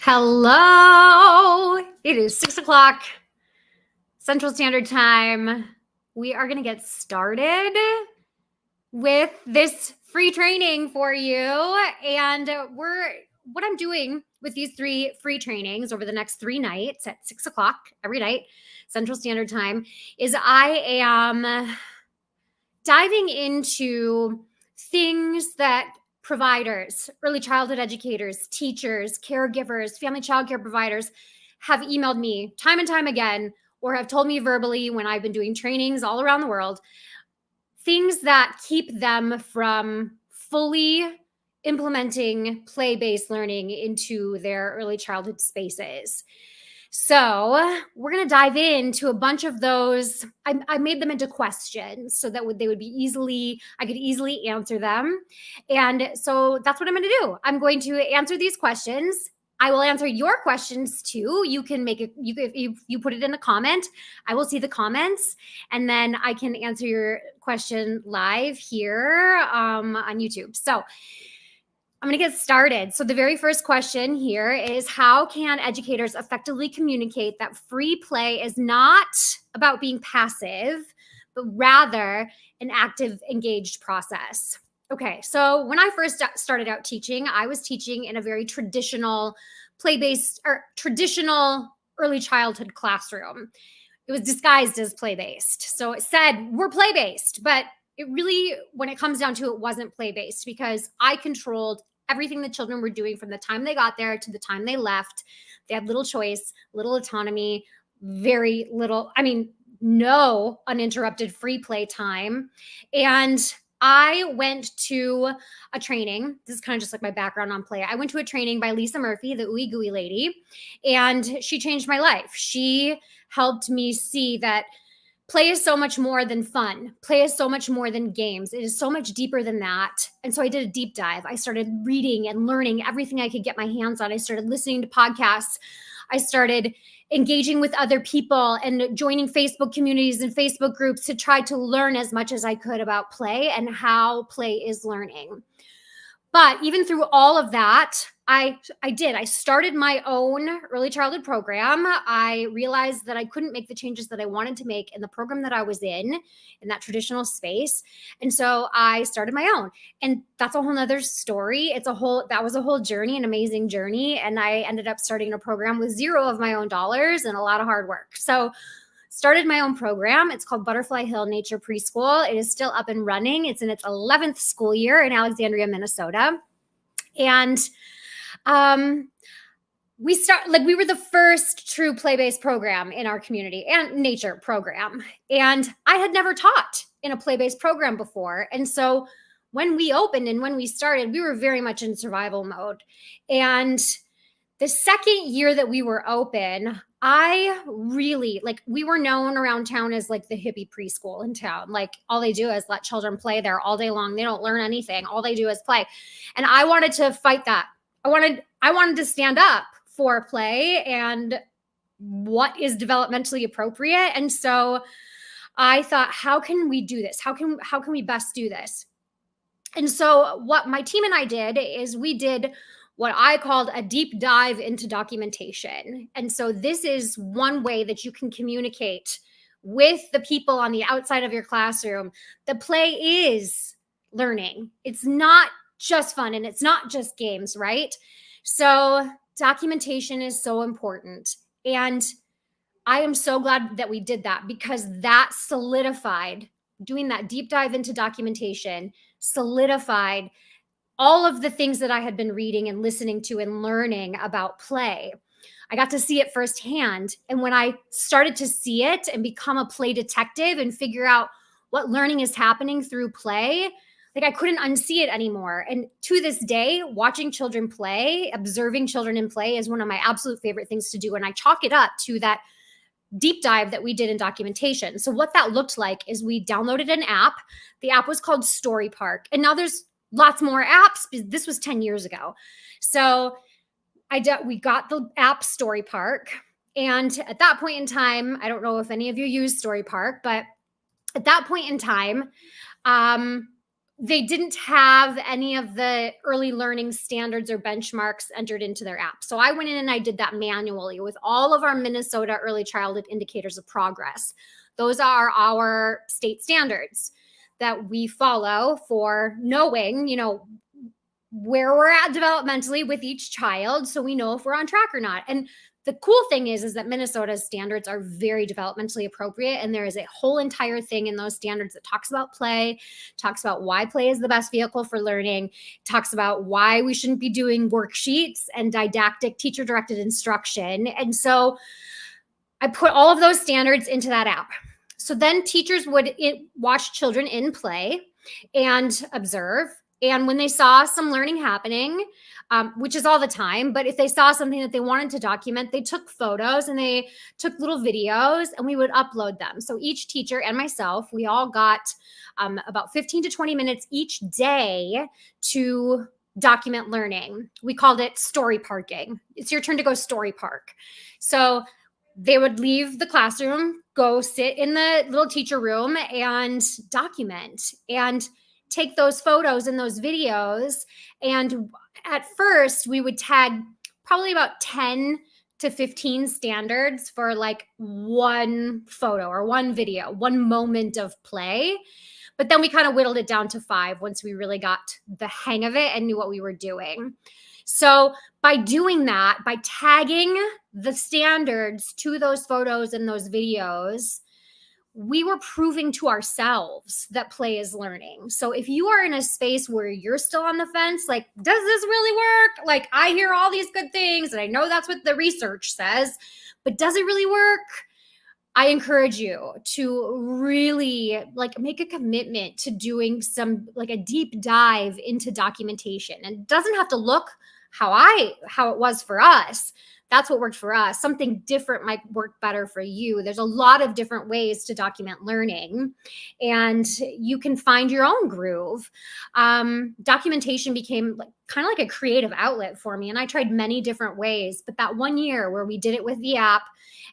Hello. It is 6 o'clock Central Standard Time. We are going to get started with this free training for you. And what I'm doing with these 3 free trainings over the next 3 nights at 6 o'clock every night, Central Standard Time, is I am diving into things that providers, early childhood educators, teachers, caregivers, family child care providers have emailed me time and time again, or have told me verbally when I've been doing trainings all around the world, things that keep them from fully implementing play-based learning into their early childhood spaces. So we're going to dive into a bunch of those. I made them into questions so that they would be I could easily answer them. And so that's what I'm going to do. I'm going to answer these questions. I will answer your questions too. You can make it, if you put it in a comment, I will see the comments, and then I can answer your question live here on YouTube. So I'm going to get started. So the very first question here is, how can educators effectively communicate that free play is not about being passive, but rather an active, engaged process? Okay, so when I first started out teaching, I was teaching in a very traditional play-based or traditional early childhood classroom. It was disguised as play-based. So it said we're play-based, but it really, when it comes down to it, wasn't play-based, because I controlled everything the children were doing from the time they got there to the time they left. They had little choice, little autonomy, very little, no uninterrupted free play time. And I went to a training. This is kind of just like my background on play. I went to a training by Lisa Murphy, the Ooey Gooey lady, and she changed my life. She helped me see that play is so much more than fun. Play is so much more than games. It is so much deeper than that. And so I did a deep dive. I started reading and learning everything I could get my hands on. I started listening to podcasts. I started engaging with other people and joining Facebook communities and Facebook groups to try to learn as much as I could about play and how play is learning. But even through all of that, I started my own early childhood program. I realized that I couldn't make the changes that I wanted to make in the program that I was in that traditional space. And so I started my own. And that's a whole nother story. That was a whole journey, an amazing journey. And I ended up starting a program with zero of my own dollars and a lot of hard work. So started my own program. It's called Butterfly Hill Nature Preschool. It is still up and running. It's in its 11th school year in Alexandria, Minnesota. And we were the first true play-based program in our community, and nature program. And I had never taught in a play-based program before. And so when we opened and when we started, we were very much in survival mode. And the second year that we were open, we were known around town as like the hippie preschool in town. Like, all they do is let children play there all day long. They don't learn anything. All they do is play. And I wanted to fight that. I wanted to stand up for play and what is developmentally appropriate. And so I thought, how can we do this? How can we best do this? And so what my team and I did is we did what I called a deep dive into documentation. And so this is one way that you can communicate with the people on the outside of your classroom. The play is learning. It's not just fun and it's not just games, right? So documentation is so important. And I am so glad that we did that, because that solidified, doing that deep dive into documentation solidified all of the things that I had been reading and listening to and learning about play. I got to see it firsthand. And when I started to see it and become a play detective and figure out what learning is happening through play, like, I couldn't unsee it anymore. And to this day, watching children play, observing children in play is one of my absolute favorite things to do. And I chalk it up to that deep dive that we did in documentation. So what that looked like is we downloaded an app. The app was called Story Park. And now there's lots more apps. This was 10 years ago. So we got the app Story Park. And at that point in time, I don't know if any of you use Story Park, but at that point in time, they didn't have any of the early learning standards or benchmarks entered into their app. So I went in and I did that manually with all of our Minnesota early childhood indicators of progress. Those are our state standards that we follow for knowing, where we're at developmentally with each child, so we know if we're on track or not. And the cool thing is that Minnesota's standards are very developmentally appropriate, and there is a whole entire thing in those standards that talks about play, talks about why play is the best vehicle for learning, talks about why we shouldn't be doing worksheets and didactic teacher-directed instruction. And so I put all of those standards into that app. So then teachers would watch children in play and observe. And when they saw some learning happening, which is all the time, but if they saw something that they wanted to document, they took photos and they took little videos and we would upload them. So each teacher and myself, we all got about 15 to 20 minutes each day to document learning. We called it story parking. It's your turn to go story park. So they would leave the classroom, go sit in the little teacher room and document and take those photos and those videos. And at first we would tag probably about 10 to 15 standards for like one photo or one video, one moment of play. But then we kind of whittled it down to 5 once we really got the hang of it and knew what we were doing. So by doing that, by tagging the standards to those photos and those videos, we were proving to ourselves that play is learning. So if you are in a space where you're still on the fence, like, does this really work? Like, I hear all these good things and I know that's what the research says, but does it really work? I encourage you to really make a commitment to doing some a deep dive into documentation. And it doesn't have to look how it was for us. That's what worked for us. Something different might work better for you. There's a lot of different ways to document learning, and you can find your own groove. Documentation became kind of like a creative outlet for me, and I tried many different ways. But that one year where we did it with the app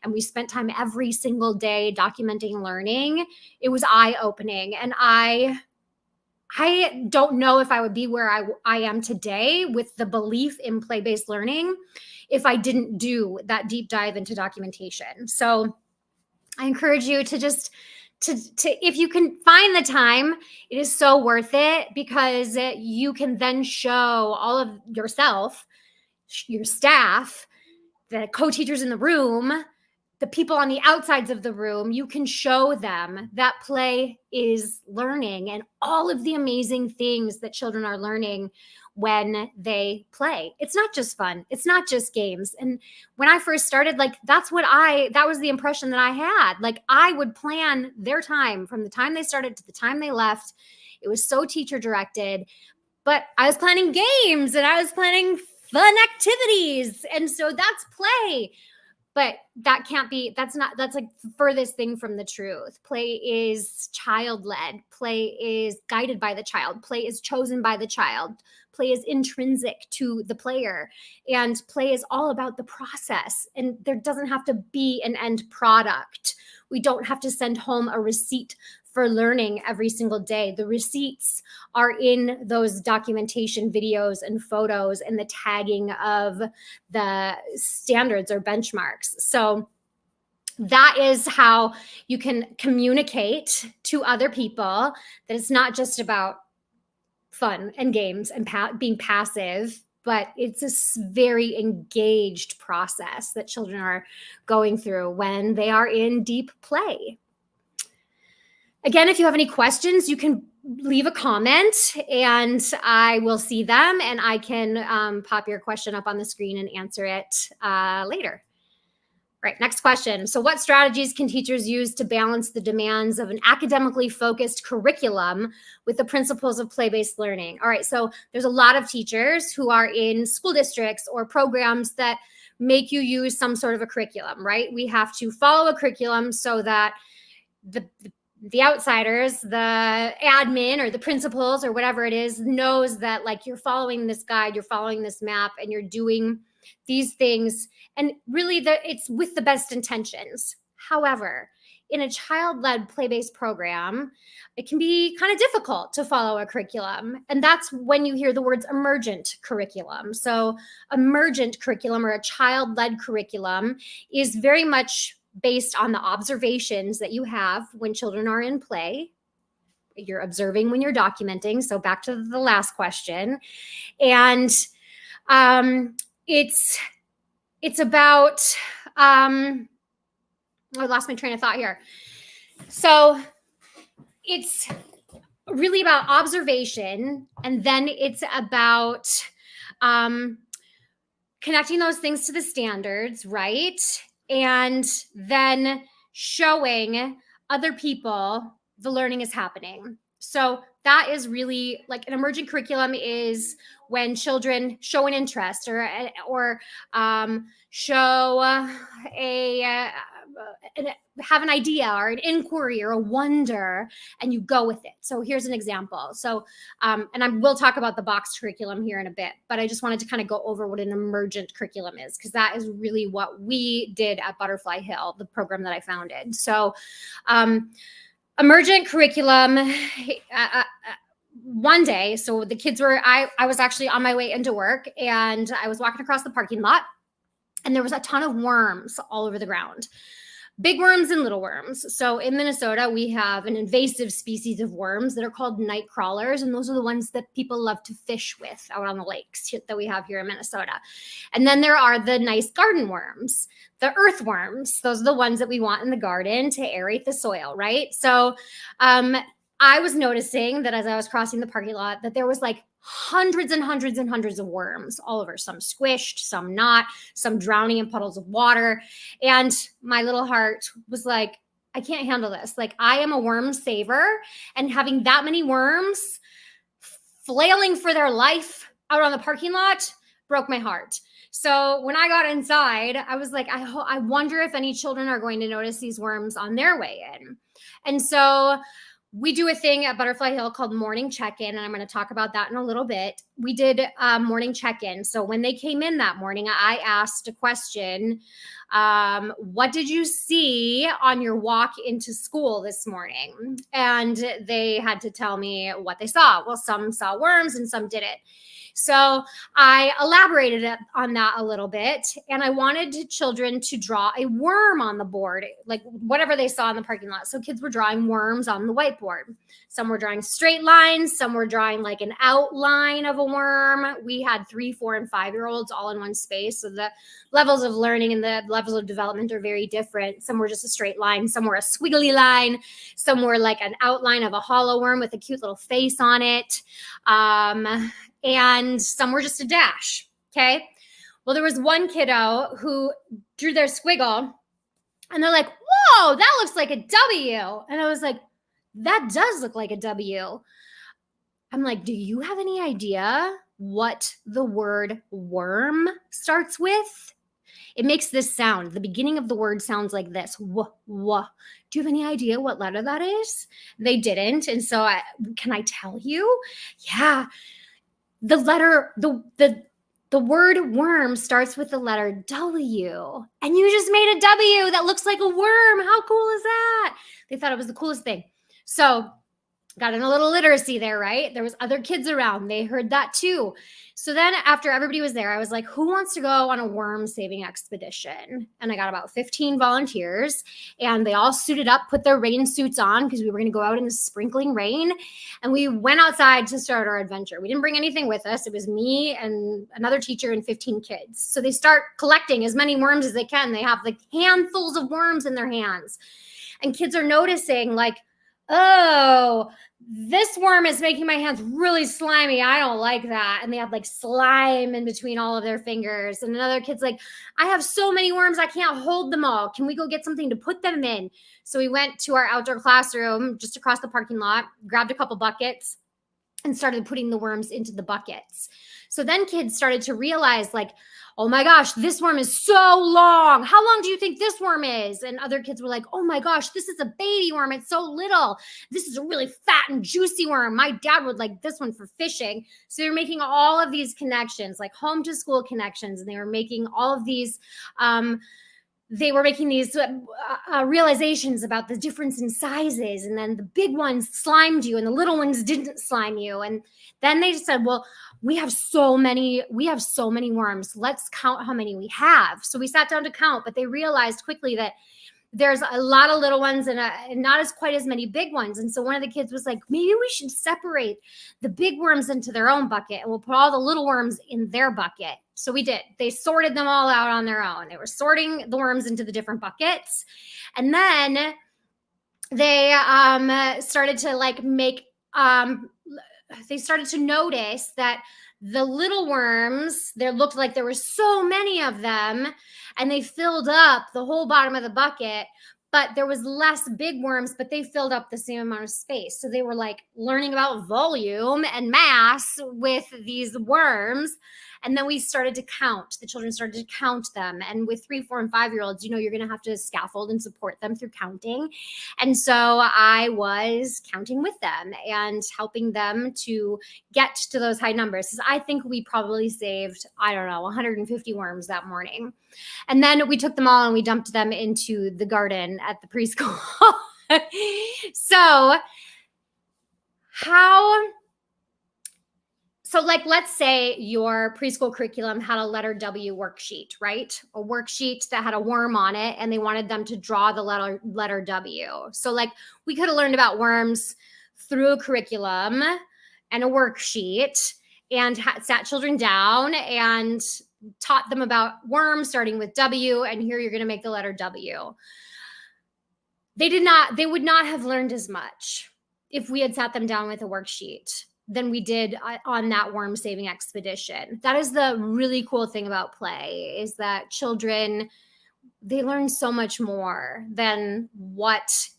and we spent time every single day documenting learning, it was eye-opening. And I don't know if I would be where I am today with the belief in play-based learning if I didn't do that deep dive into documentation. So I encourage you to just to if you can find the time, it is so worth it, because you can then show all of yourself, your staff, the co-teachers in the room, the people on the outsides of the room, you can show them that play is learning and all of the amazing things that children are learning when they play. It's not just fun. It's not just games. And when I first started, that was the impression that I had. I would plan their time from the time they started to the time they left. It was so teacher directed, but I was planning games and I was planning fun activities. And so that's play. But that's the furthest thing from the truth. Play is child-led. Play is guided by the child. Play is chosen by the child. Play is intrinsic to the player. And play is all about the process. And there doesn't have to be an end product. We don't have to send home a receipt for learning every single day. The receipts are in those documentation videos and photos and the tagging of the standards or benchmarks. So that is how you can communicate to other people that it's not just about fun and games and being passive, but it's a very engaged process that children are going through when they are in deep play. Again, if you have any questions, you can leave a comment and I will see them and I can pop your question up on the screen and answer it later. Right, next question. So what strategies can teachers use to balance the demands of an academically focused curriculum with the principles of play-based learning? All right, so there's a lot of teachers who are in school districts or programs that make you use some sort of a curriculum, right? We have to follow a curriculum so that the outsiders, the admin or the principals or whatever it is, knows that you're following this guide, you're following this map, and you're doing these things. And really it's with the best intentions. However, in a child-led play-based program, it can be kind of difficult to follow a curriculum. And that's when you hear the words emergent curriculum. So emergent curriculum, or a child-led curriculum, is very much based on the observations that you have when children are in play. You're observing when you're documenting. So back to the last question. And it's about, I lost my train of thought here. So it's really about observation, and then it's about connecting those things to the standards, right? And then showing other people the learning is happening. So that is really like an emergent curriculum is when children show an interest or show have an idea or an inquiry or a wonder, and you go with it. So here's an example. So, and I will talk about the box curriculum here in a bit, but I just wanted to kind of go over what an emergent curriculum is, because that is really what we did at Butterfly Hill, the program that I founded. So, emergent curriculum, one day, so the kids were, I was actually on my way into work, and I was walking across the parking lot, and there was a ton of worms all over the ground. Big worms and little worms. So in Minnesota, we have an invasive species of worms that are called night crawlers. And those are the ones that people love to fish with out on the lakes that we have here in Minnesota. And then there are the nice garden worms, the earthworms. Those are the ones that we want in the garden to aerate the soil, right? So I was noticing that as I was crossing the parking lot, that there was like hundreds and hundreds and hundreds of worms all over, some squished, some not, some drowning in puddles of water. And my little heart was like, I can't handle this. Like, I am a worm saver, and having that many worms flailing for their life out on the parking lot broke my heart. So when I got inside, I was like, I wonder if any children are going to notice these worms on their way in. And so we do a thing at Butterfly Hill called morning check-in, and I'm going to talk about that in a little bit. We did morning check-in. So when they came in that morning, I asked a question, what did you see on your walk into school this morning? And they had to tell me what they saw. Well, some saw worms and some didn't. So I elaborated on that a little bit, and I wanted children to draw a worm on the board, like whatever they saw in the parking lot. So kids were drawing worms on the whiteboard. Some were drawing straight lines. Some were drawing like an outline of a worm. We had 3, 4, and 5-year-olds all in one space. So the levels of learning and the levels of development are very different. Some were just a straight line. Some were a squiggly line. Some were like an outline of a hollow worm with a cute little face on it. And some were just a dash, okay? Well, there was one kiddo who drew their squiggle, and they're like, whoa, that looks like a W. And I was like, that does look like a W. I'm like, do you have any idea what the word worm starts with? It makes this sound. The beginning of the word sounds like this, w. Do you have any idea what letter that is? They didn't, and so can I tell you? Yeah. The letter, the word worm starts with the letter W, and you just made a W that looks like a worm. How cool is that? They thought it was the coolest thing. So got in a little literacy there, right? There was other kids around. They heard that too. So then after everybody was there, I was like, who wants to go on a worm saving expedition? And I got about 15 volunteers, and they all suited up, put their rain suits on because we were going to go out in the sprinkling rain. And we went outside to start our adventure. We didn't bring anything with us. It was me and another teacher and 15 kids. So they start collecting as many worms as they can. They have like handfuls of worms in their hands. And kids are noticing like, oh, this worm is making my hands really slimy. I don't like that. And they have like slime in between all of their fingers. And another kid's like, I have so many worms, I can't hold them all. Can we go get something to put them in? So we went to our outdoor classroom just across the parking lot, grabbed a couple buckets, and started putting the worms into the buckets. So then kids started to realize like, oh my gosh, this worm is so long. How long do you think this worm is? And other kids were like, oh my gosh, this is a baby worm. It's so little. This is a really fat and juicy worm. My dad would like this one for fishing. So they were making all of these connections, like home to school connections. And they were making all of these they were making these realizations about the difference in sizes, and then the big ones slimed you and the little ones didn't slime you. And then they said, well, we have so many worms. Let's count how many we have. So we sat down to count, but they realized quickly that there's a lot of little ones and not as quite as many big ones. And so one of the kids was like, maybe we should separate the big worms into their own bucket and we'll put all the little worms in their bucket. So we did. They sorted them all out on their own. They were sorting the worms into the different buckets. And then they started to they started to notice that the little worms, there looked like there were so many of them, and they filled up the whole bottom of the bucket, but there was less big worms, but they filled up the same amount of space. So they were like learning about volume and mass with these worms. And then we started to count. The children started to count them. And with 3, 4, and 5-year-olds, you're going to have to scaffold and support them through counting. And so I was counting with them and helping them to get to those high numbers. I think we probably saved, 150 worms that morning. And then we took them all and we dumped them into the garden at the preschool. So let's say your preschool curriculum had a letter W worksheet, right? A worksheet that had a worm on it, and they wanted them to draw the letter W. So we could have learned about worms through a curriculum and a worksheet, and sat children down and taught them about worms starting with W, and here you're going to make the letter W. They would not have learned as much if we had sat them down with a worksheet than we did on that worm saving expedition. That is the really cool thing about play, is that children, they learn so much more than what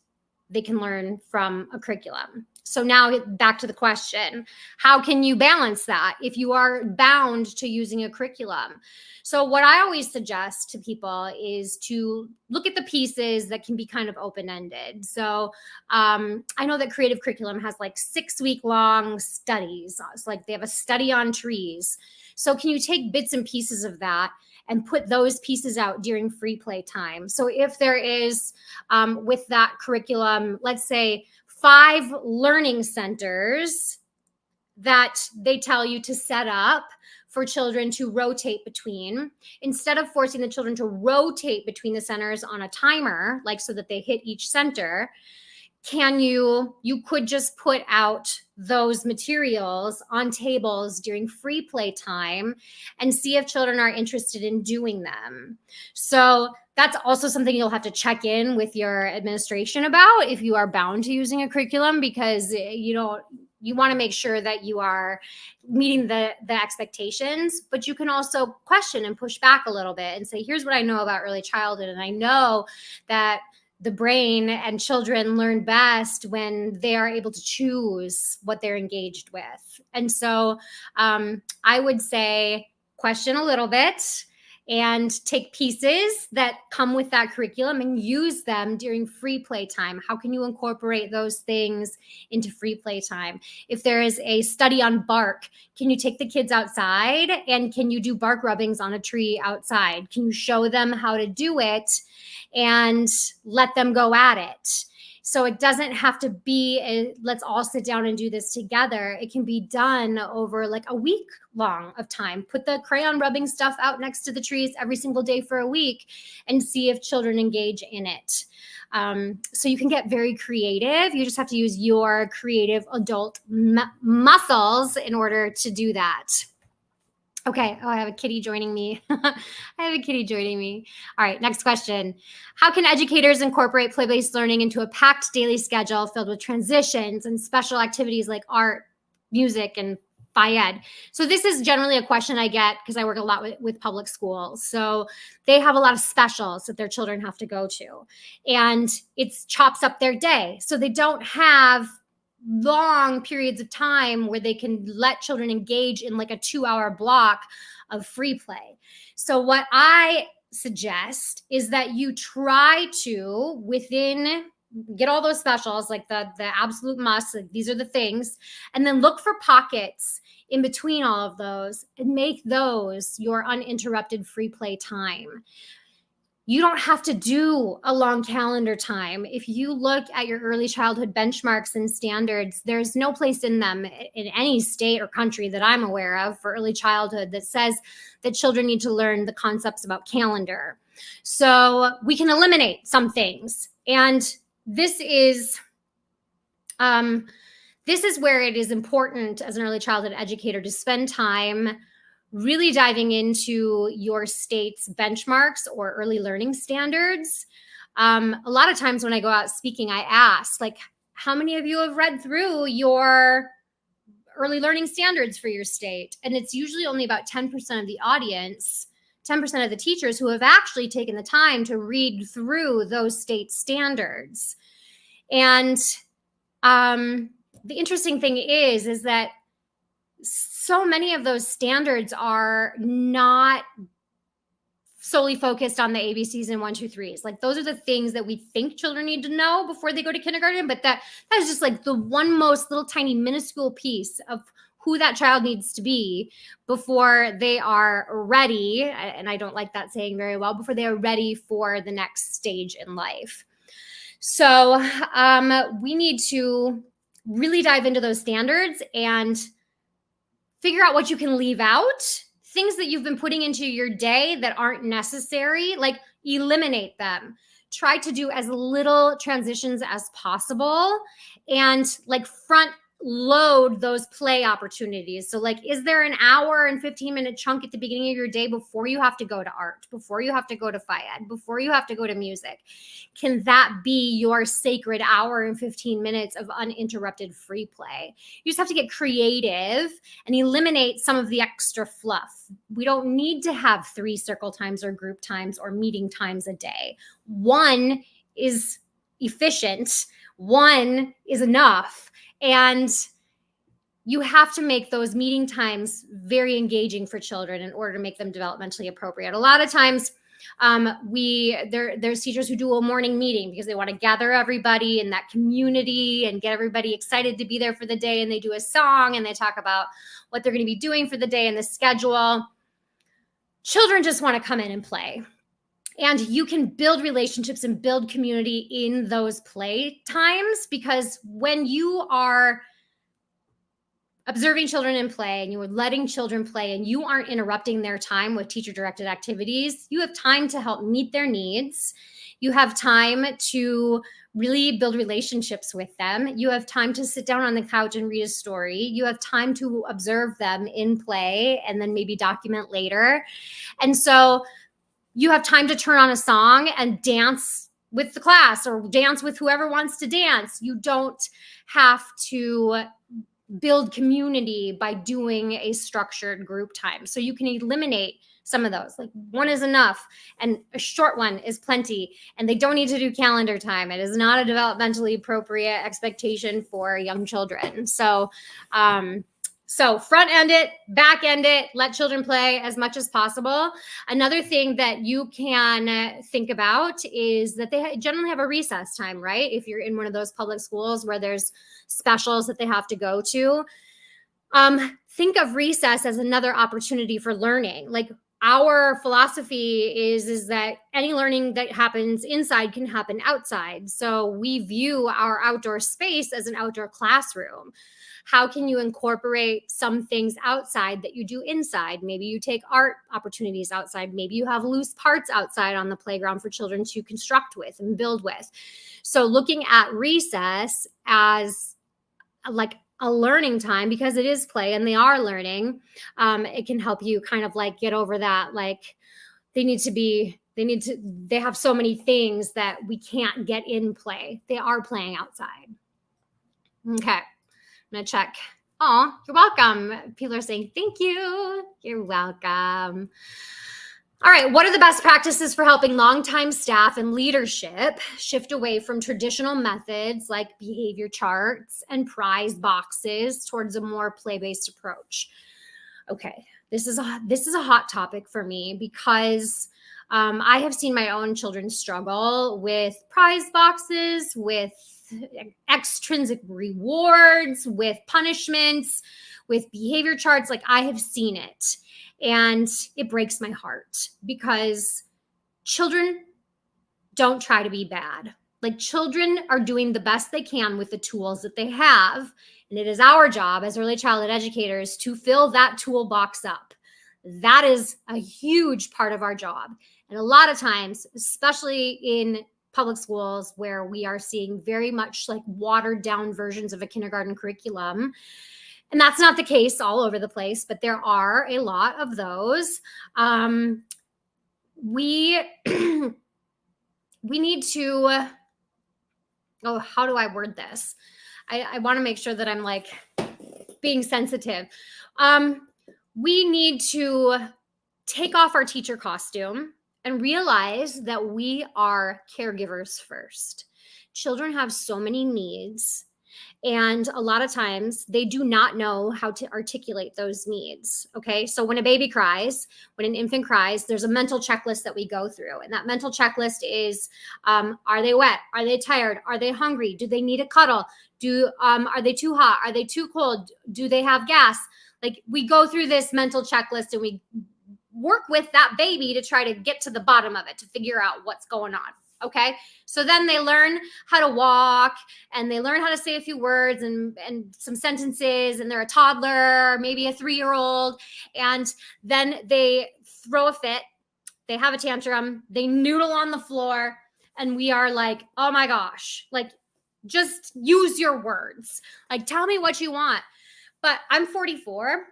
they can learn from a curriculum. So now back to the question, how can you balance that if you are bound to using a curriculum? So what I always suggest to people is to look at the pieces that can be kind of open-ended. So I know that creative curriculum has 6-week-long studies. It's they have a study on trees. So can you take bits and pieces of that and put those pieces out during free play time? So if there is, with that curriculum, let's say 5 learning centers that they tell you to set up for children to rotate between, instead of forcing the children to rotate between the centers on a timer, so that they hit each center, you could just put out those materials on tables during free play time and see if children are interested in doing them. So that's also something you'll have to check in with your administration about if you are bound to using a curriculum, because you want to make sure that you are meeting the expectations, but you can also question and push back a little bit and say, here's what I know about early childhood. And I know that the brain and children learn best when they are able to choose what they're engaged with. And so I would say question a little bit and take pieces that come with that curriculum and use them during free play time. How can you incorporate those things into free play time? If there is a study on bark, can you take the kids outside and can you do bark rubbings on a tree outside? Can you show them how to do it and let them go at it? So it doesn't have to be let's all sit down and do this together. It can be done over a week long of time. Put the crayon rubbing stuff out next to the trees every single day for a week and see if children engage in it. So you can get very creative. You just have to use your creative adult muscles in order to do that. Okay. Oh, I have a kitty joining me. All right. Next question. How can educators incorporate play-based learning into a packed daily schedule filled with transitions and special activities like art, music, and Phi-Ed? So this is generally a question I get because I work a lot with public schools. So they have a lot of specials that their children have to go to, and it chops up their day. So they don't have long periods of time where they can let children engage in a 2-hour block of free play. So what I suggest is that you try to get all those specials, the absolute must, these are the things, and then look for pockets in between all of those and make those your uninterrupted free play time. You don't have to do a long calendar time. If you look at your early childhood benchmarks and standards, there's no place in them in any state or country that I'm aware of for early childhood that says that children need to learn the concepts about calendar. So we can eliminate some things. And this is where it is important as an early childhood educator to spend time really diving into your state's benchmarks or early learning standards. A lot of times when I go out speaking, I ask, like, how many of you have read through your early learning standards for your state? And it's usually only about 10% of the audience, 10% of the teachers who have actually taken the time to read through those state standards. And the interesting thing is that so many of those standards are not solely focused on the ABCs and 1, 2, 3s. Like, those are the things that we think children need to know before they go to kindergarten, but that is just like the one most little tiny minuscule piece of who that child needs to be before they are ready. And I don't like that saying very well, before they are ready for the next stage in life. So we need to really dive into those standards and figure out what you can leave out. Things that you've been putting into your day that aren't necessary, like, eliminate them. Try to do as little transitions as possible, and like front load those play opportunities. So, like, is there an hour and 15-minute chunk at the beginning of your day before you have to go to art, before you have to go to FIED, before you have to go to music? Can that be your sacred hour and 15 minutes of uninterrupted free play? You just have to get creative and eliminate some of the extra fluff. We don't need to have 3 circle times or group times or meeting times a day. 1 is efficient. 1 is enough. And you have to make those meeting times very engaging for children in order to make them developmentally appropriate. A lot of times, there's teachers who do a morning meeting because they want to gather everybody in that community and get everybody excited to be there for the day. And they do a song and they talk about what they're going to be doing for the day and the schedule. Children just want to come in and play. And you can build relationships and build community in those play times, because when you are observing children in play and you are letting children play and you aren't interrupting their time with teacher-directed activities, you have time to help meet their needs. You have time to really build relationships with them. You have time to sit down on the couch and read a story. You have time to observe them in play and then maybe document later. And so you have time to turn on a song and dance with the class or dance with whoever wants to dance. You don't have to build community by doing a structured group time. So you can eliminate some of those. Like, 1 is enough and a short one is plenty, and they don't need to do calendar time. It is not a developmentally appropriate expectation for young children. So front end it, back end it, let children play as much as possible. Another thing that you can think about is that they generally have a recess time, right? If you're in one of those public schools where there's specials that they have to go to, think of recess as another opportunity for learning. Like, our philosophy is that any learning that happens inside can happen outside. So we view our outdoor space as an outdoor classroom. How can you incorporate some things outside that you do inside? Maybe you take art opportunities outside. Maybe you have loose parts outside on the playground for children to construct with and build with. So looking at recess as like a learning time, because it is play and they are learning, it can help you kind of like get over that. Like, they have so many things that we can't get in play. They are playing outside. Okay. I'm going to check. Oh, you're welcome. People are saying, thank you. You're welcome. All right. What are the best practices for helping longtime staff and leadership shift away from traditional methods like behavior charts and prize boxes towards a more play-based approach? Okay. This is a hot topic for me because I have seen my own children struggle with prize boxes, with extrinsic rewards, with punishments, with behavior charts. Like, I have seen it, and it breaks my heart because children don't try to be bad. Like, children are doing the best they can with the tools that they have. And it is our job as early childhood educators to fill that toolbox up. That is a huge part of our job. And a lot of times, especially in public schools where we are seeing very much like watered down versions of a kindergarten curriculum, and that's not the case all over the place, but there are a lot of those. We need to, how do I word this? I want to make sure that I'm like being sensitive. We need to take off our teacher costume and realize that we are caregivers first. Children have so many needs, and a lot of times they do not know how to articulate those needs. Okay. So when a baby cries, when an infant cries, there's a mental checklist that we go through. And that mental checklist is, are they wet? Are they tired? Are they hungry? Do they need a cuddle? Are they too hot? Are they too cold? Do they have gas? Like, we go through this mental checklist and we work with that baby to try to get to the bottom of it, to figure out what's going on. Okay. So then they learn how to walk and they learn how to say a few words and some sentences, and they're a toddler, maybe a 3-year-old. And then they throw a fit. They have a tantrum. They noodle on the floor. And we are like, oh my gosh, like, just use your words. Like, tell me what you want. But I'm 44,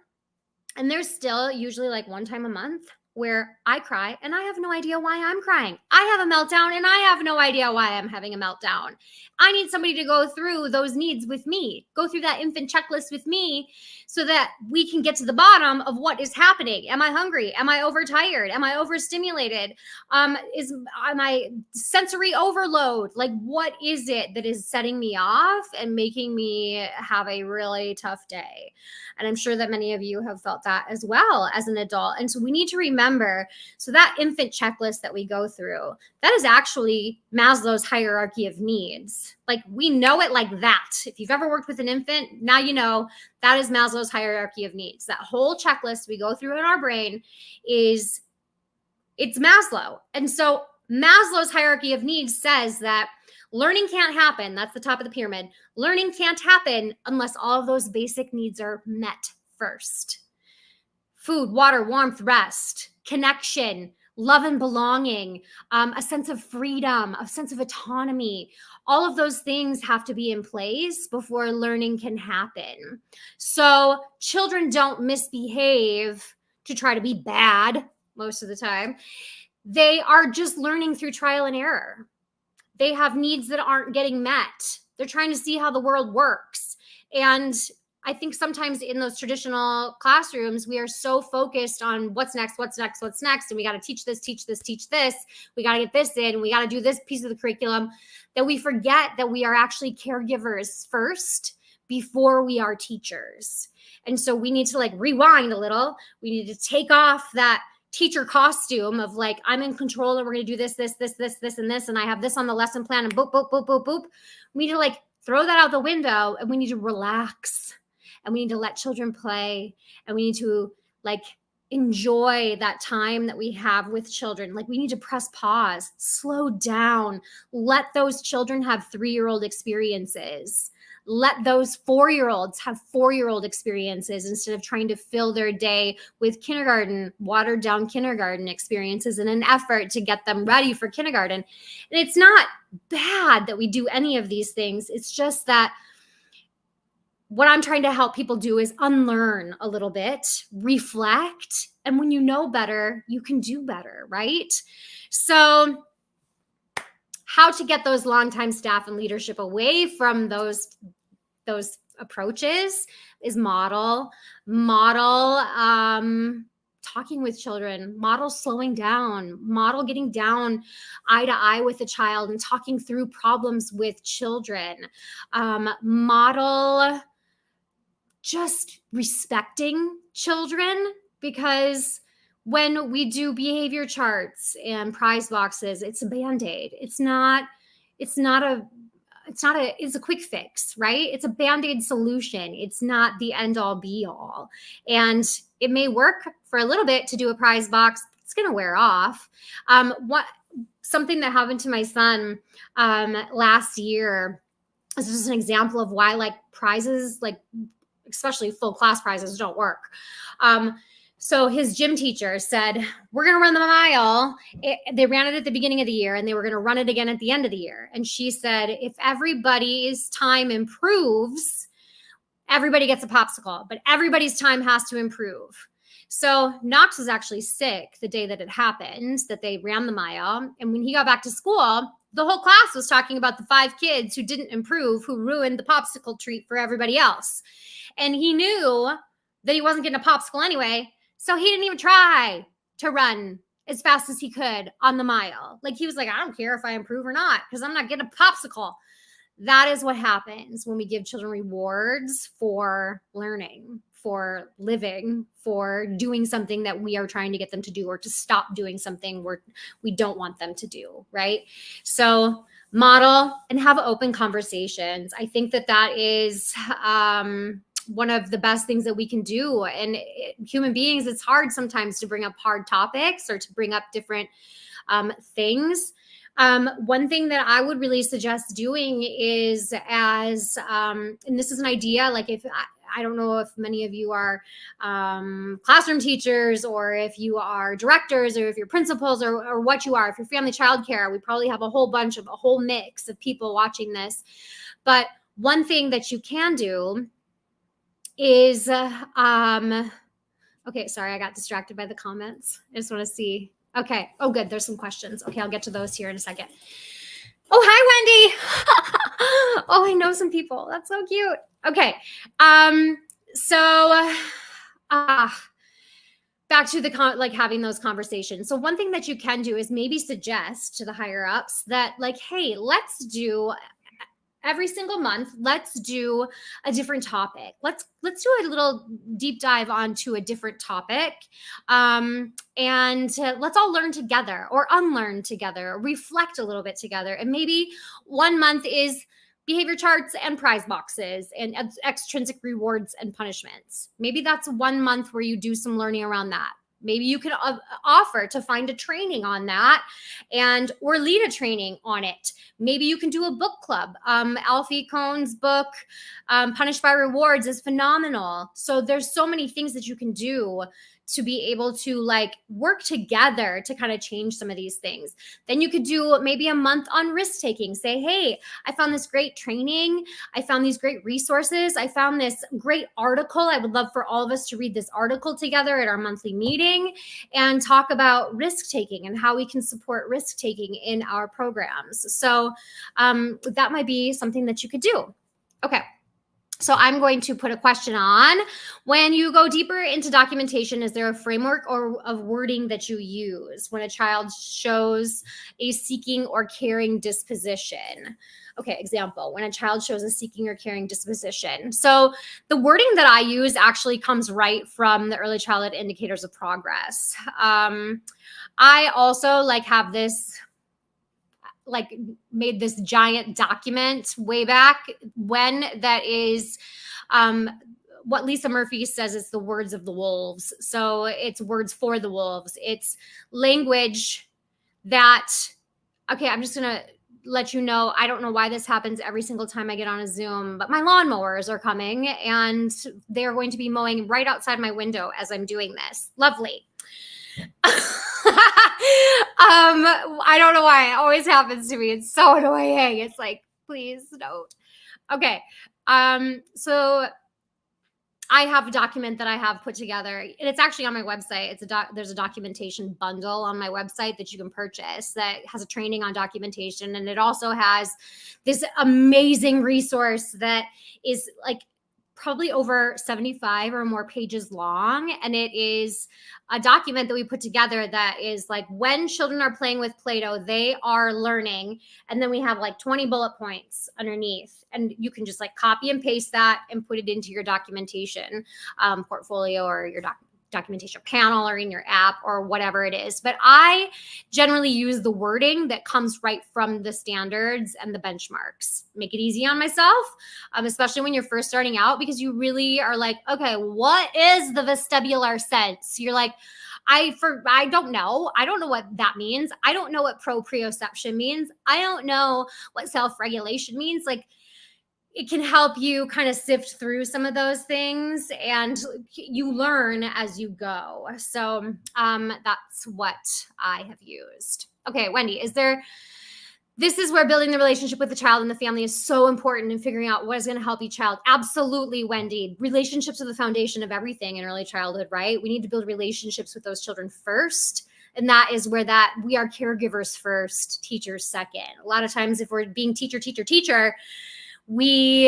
and there's still usually like one time a month where I cry and I have no idea why I'm crying. I have a meltdown and I have no idea why I'm having a meltdown. I need somebody to go through those needs with me, go through that infant checklist with me, so that we can get to the bottom of what is happening. Am I hungry? Am I overtired? Am I overstimulated? Am I sensory overload? Like, what is it that is setting me off and making me have a really tough day? And I'm sure that many of you have felt that as well as an adult. And so we need to remember, so that infant checklist that we go through, that is actually Maslow's hierarchy of needs. Like, we know it like that. If you've ever worked with an infant, now you know that is Maslow's hierarchy of needs. That whole checklist we go through in our brain it's Maslow. And so Maslow's hierarchy of needs says that learning can't happen. That's the top of the pyramid. Learning can't happen unless all of those basic needs are met first. Food, water, warmth, rest, connection, love and belonging, a sense of freedom, a sense of autonomy. All of those things have to be in place before learning can happen. So children don't misbehave to try to be bad most of the time. They are just learning through trial and error. They have needs that aren't getting met. They're trying to see how the world works. And I think sometimes in those traditional classrooms, we are so focused on what's next. And we got to teach this. We got to get this in. We got to do this piece of the curriculum, that we forget that we are actually caregivers first before we are teachers. And so we need to like rewind a little. We need to take off that teacher costume of like, I'm in control and we're going to do this, and this, and I have this on the lesson plan, and boop, boop, boop, boop, boop. We need to like throw that out the window, and we need to relax, and we need to let children play, and we need to like enjoy that time that we have with children. Like, we need to press pause, slow down, let those children have 3-year-old experiences. Let those 4-year-olds have 4-year-old experiences instead of trying to fill their day with kindergarten, watered down kindergarten experiences in an effort to get them ready for kindergarten. And it's not bad that we do any of these things. It's just that what I'm trying to help people do is unlearn a little bit, reflect, and when you know better, you can do better, right? So how to get those longtime staff and leadership away from those approaches is model talking with children, model slowing down, model getting down eye to eye with a child and talking through problems with children, model just respecting children, because when we do behavior charts and prize boxes, it's a Band-Aid. It's a quick fix, right? It's a Band-Aid solution. It's not the end all be all. And it may work for a little bit to do a prize box. It's going to wear off. something that happened to my son last year. This is just an example of why like prizes, like especially full class prizes, don't work. So his gym teacher said, we're going to run the mile. They ran it at the beginning of the year and they were going to run it again at the end of the year. And she said, if everybody's time improves, everybody gets a popsicle, but everybody's time has to improve. So Knox was actually sick the day that it happened, that they ran the mile. And when he got back to school, the whole class was talking about the 5 kids who didn't improve, who ruined the popsicle treat for everybody else. And he knew that he wasn't getting a popsicle anyway. So he didn't even try to run as fast as he could on the mile. Like he was like, I don't care if I improve or not, because I'm not getting a popsicle. That is what happens when we give children rewards for learning, for living, for doing something that we are trying to get them to do, or to stop doing something we don't want them to do, right? So model and have open conversations. I think that is one of the best things that we can do. And human beings, it's hard sometimes to bring up hard topics or to bring up different things. One thing that I would really suggest doing is and this is an idea, like if I don't know if many of you are classroom teachers, or if you are directors, or if you're principals, or what you are, if you're family childcare, we probably have a whole mix of people watching this. But one thing that you can do is, okay, sorry, I got distracted by the comments. I just want to see. Okay. Oh, good. There's some questions. Okay. I'll get to those here in a second. Oh, hi, Wendy. Oh, I know some people. That's so cute. Okay. So back to the having those conversations. So one thing that you can do is maybe suggest to the higher ups that, like, hey, let's do every single month, let's do a different topic. Let's do a little deep dive onto a different topic. And let's all learn together, or unlearn together, or reflect a little bit together. And maybe one month is behavior charts and prize boxes and extrinsic rewards and punishments. Maybe that's 1 month where you do some learning around that. Maybe you can offer to find a training on that or lead a training on it. Maybe you can do a book club. Alfie Cohn's book, Punished by Rewards, is phenomenal. So there's so many things that you can do to be able to like work together to kind of change some of these things. Then you could do maybe a month on risk taking. Say, hey, I found this great training. I found these great resources. I found this great article. I would love for all of us to read this article together at our monthly meeting and talk about risk taking and how we can support risk taking in our programs. So that might be something that you could do. Okay. So I'm going to put a question on. When you go deeper into documentation, is there a framework or of wording that you use when a child shows a seeking or caring disposition? Okay, example, when a child shows a seeking or caring disposition. So the wording that I use actually comes right from the Early Childhood Indicators of Progress. I also have this made this giant document way back when that is what Lisa Murphy says is the words of the wolves. So it's words for the wolves. It's language that, okay, I'm just going to let you know, I don't know why this happens every single time I get on a Zoom, but my lawnmowers are coming and they're going to be mowing right outside my window as I'm doing this. Lovely. I don't know why it always happens to me. It's so annoying. It's like, please don't. Okay. So I have a document that I have put together, and it's actually on my website. There's a documentation bundle on my website that you can purchase that has a training on documentation. And it also has this amazing resource that is probably over 75 or more pages long. And it is a document that we put together that is when children are playing with Play-Doh, they are learning. And then we have 20 bullet points underneath. And you can just copy and paste that and put it into your documentation portfolio or your documentation panel or in your app or whatever it is. But I generally use the wording that comes right from the standards and the benchmarks. Make it easy on myself, especially when you're first starting out, because you really are okay, what is the vestibular sense? You're I don't know. I don't know what that means. I don't know what proprioception means. I don't know what self-regulation means. Like, it can help you kind of sift through some of those things, and you learn as you go. So that's what I have used. Okay, Wendy, this is where building the relationship with the child and the family is so important in figuring out what is going to help each child. Absolutely, Wendy. Relationships are the foundation of everything in early childhood, right? We need to build relationships with those children first. And that is where we are caregivers first, teachers second. A lot of times if we're being teacher, we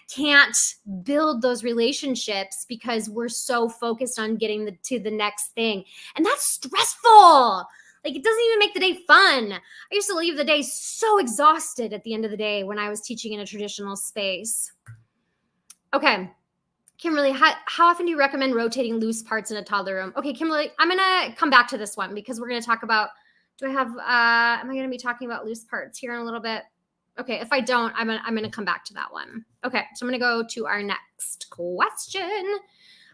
can't build those relationships because we're so focused on getting to the next thing. And that's stressful. Like, it doesn't even make the day fun. I used to leave the day so exhausted at the end of the day when I was teaching in a traditional space. Okay. Kimberly, how often do you recommend rotating loose parts in a toddler room? Okay, Kimberly, I'm going to come back to this one because we're going to talk about, am I going to be talking about loose parts here in a little bit? Okay, if I don't, I'm going to come back to that one. Okay, so I'm going to go to our next question.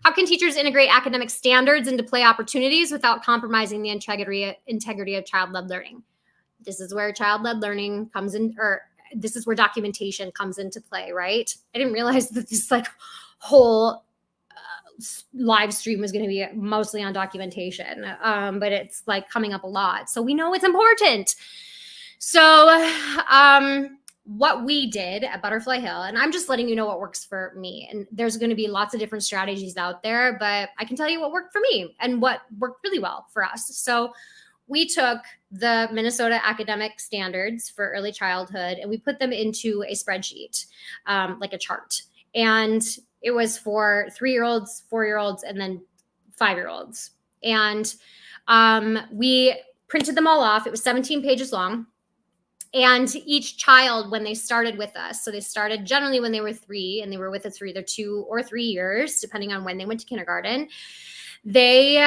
How can teachers integrate academic standards into play opportunities without compromising the integrity of child-led learning? This is where child-led learning comes in, or this is where documentation comes into play, right? I didn't realize that this whole live stream was going to be mostly on documentation, but it's coming up a lot. So we know it's important. So what we did at Butterfly Hill, and I'm just letting you know what works for me. And there's going to be lots of different strategies out there, but I can tell you what worked for me and what worked really well for us. So we took the Minnesota academic standards for early childhood and we put them into a spreadsheet, like a chart. And it was for 3-year-olds, 4-year-olds, and then 5-year-olds. And we printed them all off. It was 17 pages long. And each child, when they started with us, so they started generally when they were 3, and they were with us for either 2 or 3 years, depending on when they went to kindergarten. They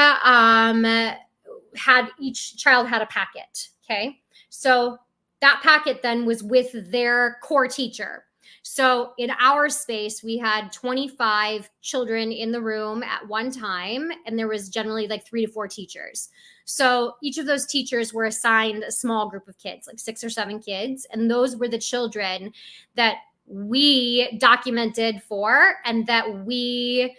each child had a packet. Okay. So that packet then was with their core teacher. So in our space, we had 25 children in the room at one time, and there was generally 3 to 4 teachers. So each of those teachers were assigned a small group of kids, 6 or 7 kids. And those were the children that we documented for, and that we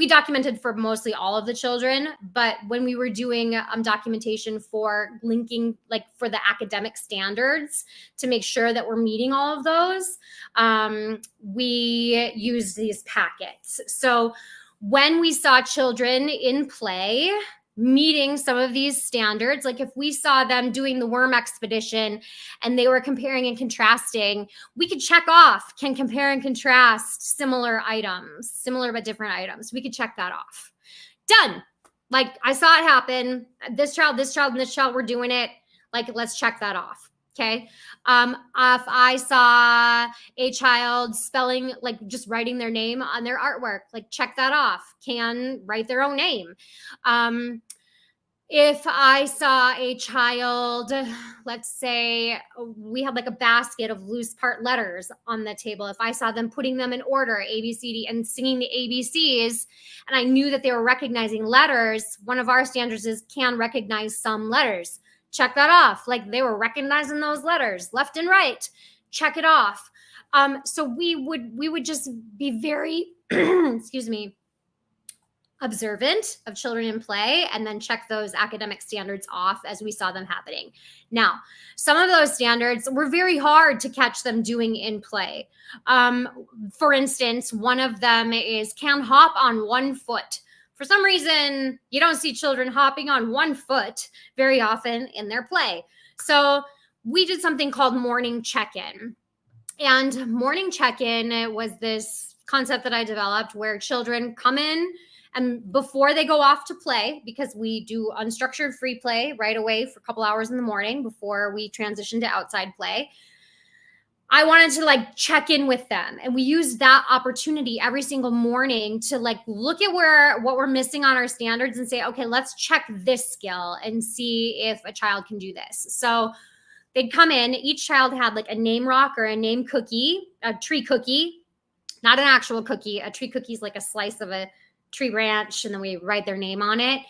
documented for mostly all of the children. But when we were doing documentation for linking, for the academic standards to make sure that we're meeting all of those, we used these packets. So when we saw children in play meeting some of these standards, if we saw them doing the worm expedition and they were comparing and contrasting, we could check off, can compare and contrast similar but different items. We could check that off. Done. I saw it happen. This child, and this child were doing it. Let's check that off. Okay. If I saw a child spelling, just writing their name on their artwork, check that off, can write their own name. If I saw a child, let's say we had a basket of loose part letters on the table. If I saw them putting them in order, A, B, C, D, and singing the ABCs, and I knew that they were recognizing letters, one of our standards is can recognize some letters. Check that off. They were recognizing those letters left and right. Check it off. So we would just be very, excuse me, observant of children in play, and then check those academic standards off as we saw them happening. Now, some of those standards were very hard to catch them doing in play. For instance, one of them is can hop on one foot. For some reason, you don't see children hopping on one foot very often in their play. So we did something called morning check-in. And morning check-in was this concept that I developed where children come in, and before they go off to play, because we do unstructured free play right away for a couple hours in the morning before we transition to outside play, I wanted to check in with them. And we use that opportunity every single morning to look at what we're missing on our standards and say, okay, let's check this skill and see if a child can do this. So they'd come in, each child had a name rock or a name cookie, a tree cookie, not an actual cookie. A tree cookie is a slice of a tree branch, and then we write their name on it.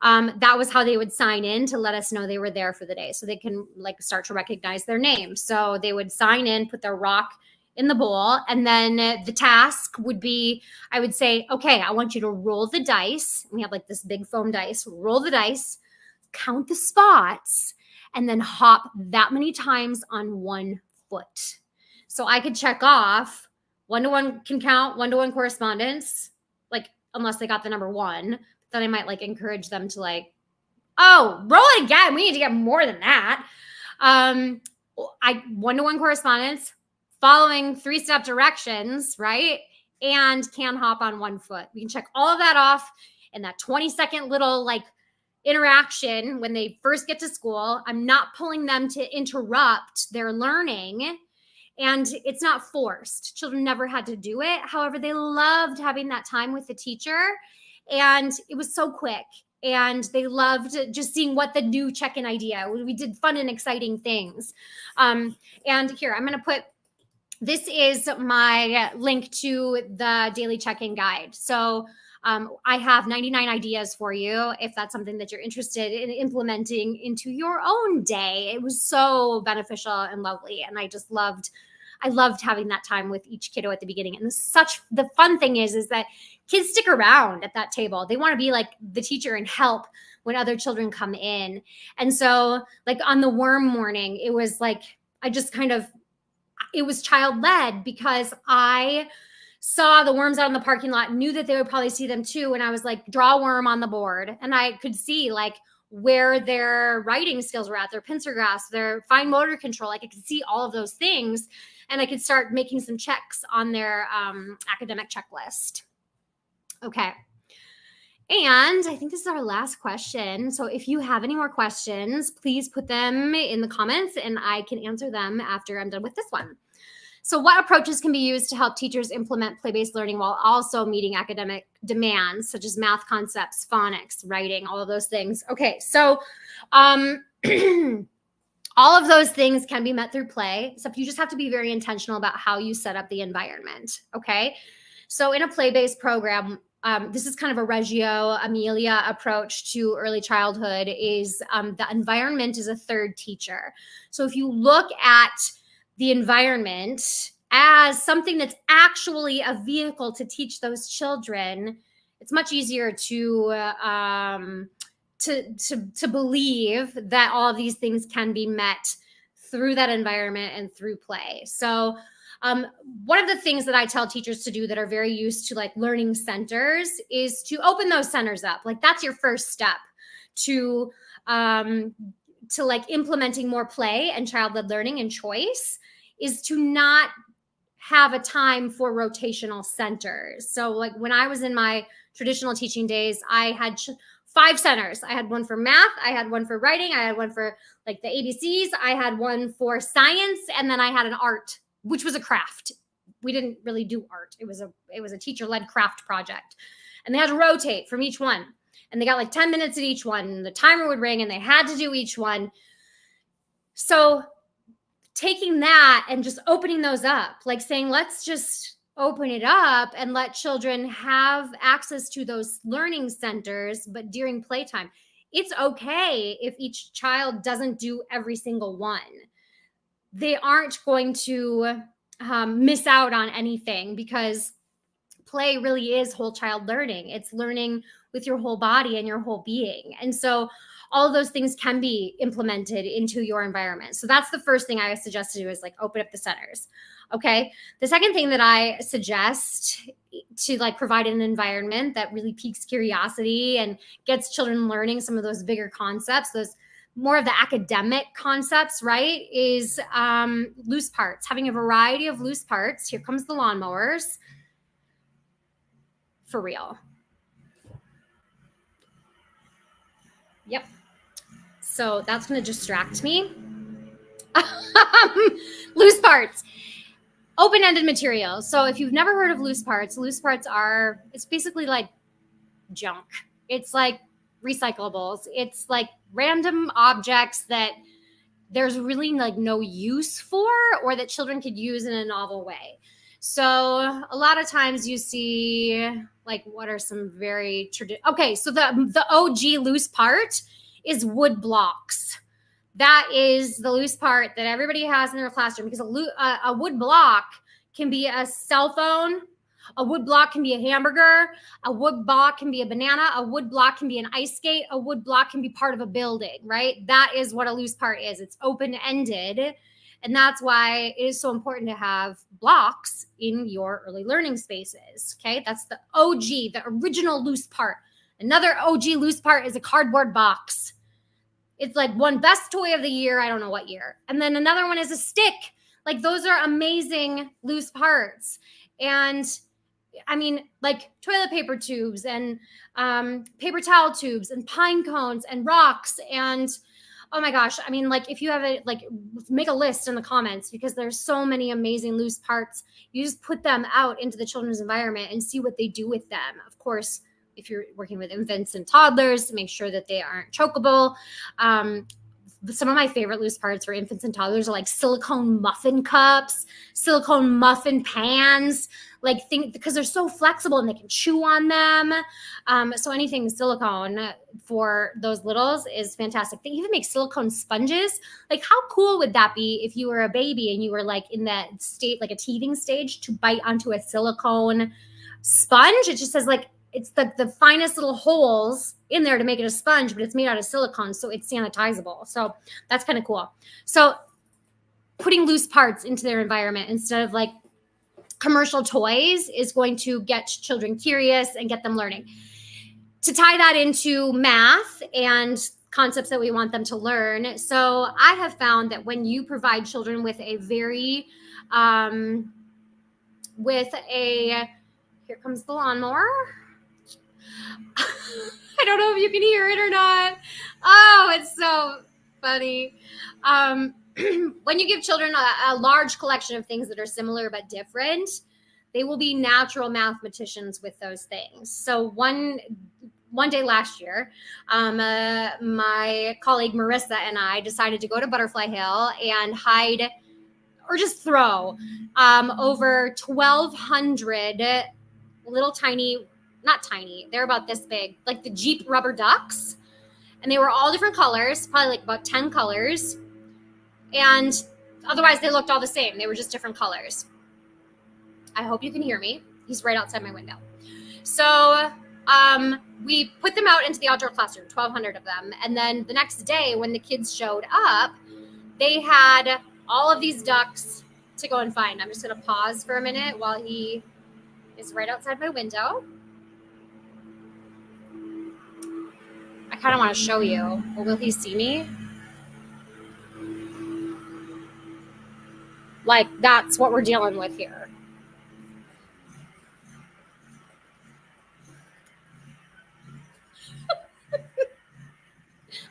That was how they would sign in to let us know they were there for the day, so they can like start to recognize their name. So they would sign in, put their rock in the bowl, and then the task would be, I would say, okay, I want you to roll the dice. We have like this big foam dice. Roll the dice, count the spots, and then hop that many times on one foot. So I could check off 1-to-1 can count, 1-to-1 correspondence, like unless they got the number 1. Then I might like encourage them to like, oh, roll it again. We need to get more than that. 1-to-1 correspondence, following 3-step directions, right? And can hop on 1 foot. We can check all of that off in that 20-second little like interaction when they first get to school. I'm not pulling them to interrupt their learning. And it's not forced. Children never had to do it. However, they loved having that time with the teacher. And it was so quick. And they loved just seeing what the new check-in idea. We did fun and exciting things. And here, I'm going to put, this is my link to the daily check-in guide. So I have 99 ideas for you if that's something that you're interested in implementing into your own day. It was so beneficial and lovely. And I loved having that time with each kiddo at the beginning. And the fun thing is that kids stick around at that table. They want to be like the teacher and help when other children come in. And so like on the worm morning, it was like, it was child-led because I saw the worms out in the parking lot, knew that they would probably see them too. And I was like, draw a worm on the board. And I could see like where their writing skills were at, their pincer grasp, their fine motor control. Like I could see all of those things. And I could start making some checks on their academic checklist. Okay. And I think this is our last question. So if you have any more questions, please put them in the comments and I can answer them after I'm done with this one. So what approaches can be used to help teachers implement play-based learning while also meeting academic demands, such as math concepts, phonics, writing, all of those things? Okay, so all of those things can be met through play, except you just have to be very intentional about how you set up the environment, okay? So in a play-based program, this is kind of a Reggio Emilia approach to early childhood is the environment is a third teacher. So if you look at the environment as something that's actually a vehicle to teach those children, it's much easier to believe that all of these things can be met through that environment and through play. So one of the things that I tell teachers to do that are very used to like learning centers is to open those centers up. Like that's your first step to like implementing more play and child-led learning and choice, is to not have a time for rotational centers. So like when I was in my traditional teaching days, I had 5 centers. I had one for math, I had one for writing, I had one for like the ABCs, I had one for science, and then I had an art, which was a craft. We didn't really do art. It was a teacher-led craft project. And they had to rotate from each one. And they got like 10 minutes at each one. And the timer would ring and they had to do each one. So taking that and just opening those up, like saying, let's just open it up and let children have access to those learning centers, but during playtime. It's okay if each child doesn't do every single one. They aren't going to miss out on anything because play really is whole child learning. It's learning with your whole body and your whole being. And so all of those things can be implemented into your environment. So that's the first thing I suggest to do is like open up the centers. Okay. The second thing that I suggest to like provide an environment that really piques curiosity and gets children learning some of those bigger concepts, those more of the academic concepts, right, is loose parts, having a variety of loose parts. Here comes the lawnmowers. For real. Yep. So that's going to distract me. Loose parts. Open-ended material. So if you've never heard of loose parts it's basically like junk. It's like recyclables. It's like random objects that there's really like no use for or that children could use in a novel way. So a lot of times you see Like, what are some very okay, so the OG loose part is wood blocks. That is the loose part that everybody has in their classroom, because a wood block can be a cell phone, a wood block can be a hamburger, a wood block can be a banana, a wood block can be an ice skate, a wood block can be part of a building, right? That is what a loose part is. It's open-ended. And that's why it is so important to have blocks in your early learning spaces. Okay, that's the OG, the original loose part. Another OG loose part is a cardboard box. It's like one best toy of the year. I don't know what year. And then another one is a stick. Like, those are amazing loose parts. And I mean, like toilet paper tubes and paper towel tubes and pine cones and rocks and, oh my gosh. I mean, like, if you have it, like, make a list in the comments, because there's so many amazing loose parts. You just put them out into the children's environment and see what they do with them. Of course, if you're working with infants and toddlers, make sure that they aren't chokeable. Some of my favorite loose parts for infants and toddlers are like silicone muffin cups, silicone muffin pans, because they're so flexible and they can chew on them. So anything silicone for those littles is fantastic. They even make silicone sponges. Like, how cool would that be if you were a baby and you were like in that state, like a teething stage, to bite onto a silicone sponge? It just says, like, it's the finest little holes in there to make it a sponge, but it's made out of silicone, so it's sanitizable. So that's kind of cool. So putting loose parts into their environment instead of like commercial toys is going to get children curious and get them learning. To tie that into math and concepts that we want them to learn. So I have found that when you provide children with a very, here comes the lawnmower. I don't know if you can hear it or not. Oh, it's so funny. When you give children a large collection of things that are similar but different, they will be natural mathematicians with those things. So one day last year, my colleague Marissa and I decided to go to Butterfly Hill and hide or just throw over 1,200 little tiny, not tiny, they're about this big, like the Jeep rubber ducks. And they were all different colors, probably like about 10 colors. And otherwise they looked all the same. They were just different colors. I hope you can hear me. He's right outside my window. So we put them out into the outdoor classroom, 1,200 of them. And then the next day when the kids showed up, they had all of these ducks to go and find. I'm just going to pause for a minute while he is right outside my window. I kind of want to show you. Or will he see me? Like, that's what we're dealing with here.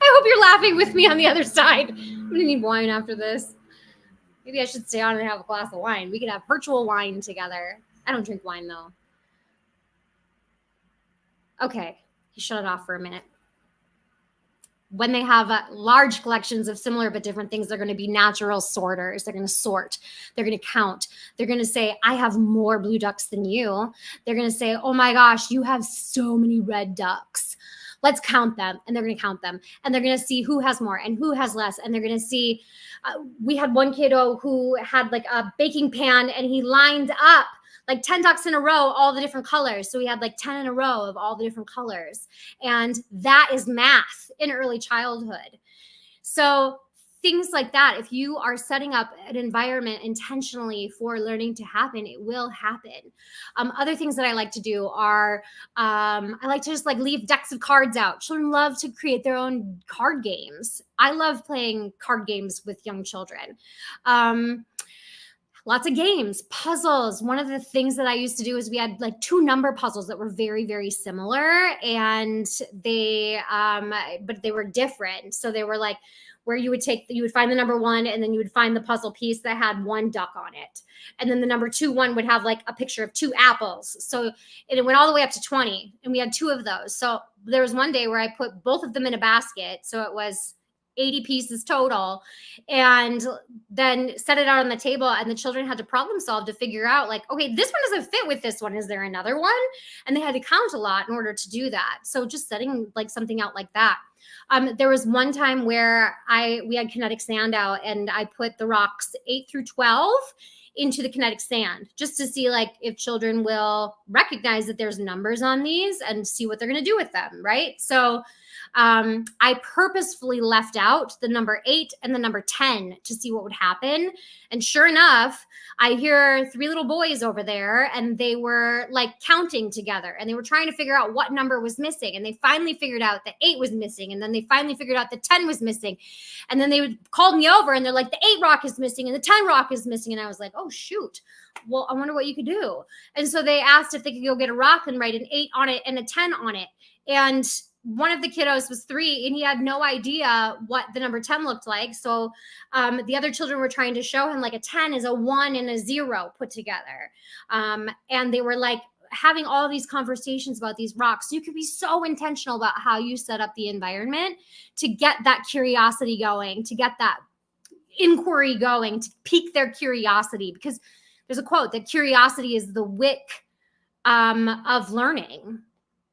I hope you're laughing with me on the other side. I'm going to need wine after this. Maybe I should stay on and have a glass of wine. We could have virtual wine together. I don't drink wine, though. Okay. He shut it off for a minute. When they have large collections of similar but different things, they're going to be natural sorters. They're going to sort. They're going to count. They're going to say, I have more blue ducks than you. They're going to say, oh my gosh, you have so many red ducks. Let's count them. And they're going to count them. And they're going to see who has more and who has less. And they're going to see, we had one kiddo who had like a baking pan and he lined up like 10 ducks in a row, all the different colors. So we had like 10 in a row of all the different colors. And that is math in early childhood. So things like that, if you are setting up an environment intentionally for learning to happen, it will happen. Other things that I like to do are, I like to just like leave decks of cards out. Children love to create their own card games. I love playing card games with young children. Lots of games, puzzles. One of the things that I used to do is we had like 2 number puzzles that were very, very similar, and they, but they were different. So they were like where you would find the number 1, and then you would find the puzzle piece that had 1 duck on it. And then the number 2 one would have like a picture of 2 apples. So it went all the way up to 20, and we had 2 of those. So there was one day where I put both of them in a basket. So it was 80 pieces total, and then set it out on the table, and the children had to problem solve to figure out, like, okay, this one doesn't fit with this one. Is there another one? And they had to count a lot in order to do that. So just setting like something out like that. There was one time where we had kinetic sand out, and I put the rocks 8 through 12 into the kinetic sand just to see like if children will recognize that there's numbers on these and see what they're going to do with them, right? So I purposefully left out the number 8 and the number 10 to see what would happen. And sure enough, I hear 3 little boys over there, and they were like counting together, and they were trying to figure out what number was missing. And they finally figured out that 8 was missing. And then they finally figured out that 10 was missing. And then they called me over, and they're like, the 8 rock is missing and the 10 rock is missing. And I was like, oh, shoot. Well, I wonder what you could do. And so they asked if they could go get a rock and write an 8 on it and a 10 on it. And one of the kiddos was 3, and he had no idea what the number 10 looked like. So the other children were trying to show him like a 10 is a 1 and a 0 put together. And they were like having all these conversations about these rocks. You could be so intentional about how you set up the environment to get that curiosity going, to get that inquiry going, to pique their curiosity. Because there's a quote that curiosity is the wick of learning.